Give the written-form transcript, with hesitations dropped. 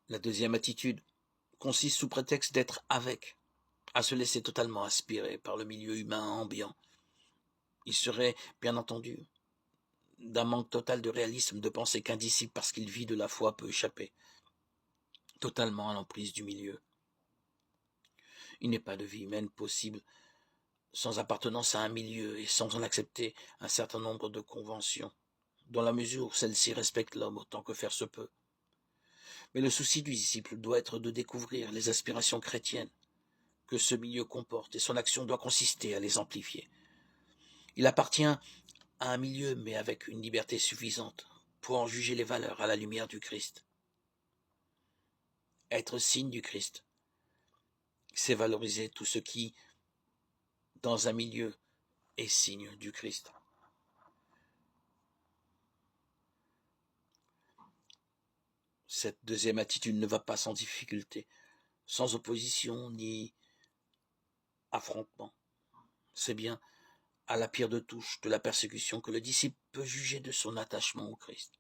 La deuxième attitude consiste sous prétexte d'être avec, à se laisser totalement aspirer par le milieu humain ambiant. Il serait, bien entendu, d'un manque total de réalisme de penser qu'un disciple, parce qu'il vit de la foi, peut échapper totalement à l'emprise du milieu. Il n'est pas de vie humaine possible sans appartenance à un milieu et sans en accepter un certain nombre de conventions, dans la mesure où celles-ci respectent l'homme autant que faire se peut. Mais le souci du disciple doit être de découvrir les aspirations chrétiennes que ce milieu comporte et son action doit consister à les amplifier. Il appartient à un milieu, mais avec une liberté suffisante pour en juger les valeurs à la lumière du Christ. Être signe du Christ, c'est valoriser tout ce qui, dans un milieu, est signe du Christ. Cette deuxième attitude ne va pas sans difficulté, sans opposition ni affrontement. C'est bien à la pierre de touche de la persécution que le disciple peut juger de son attachement au Christ.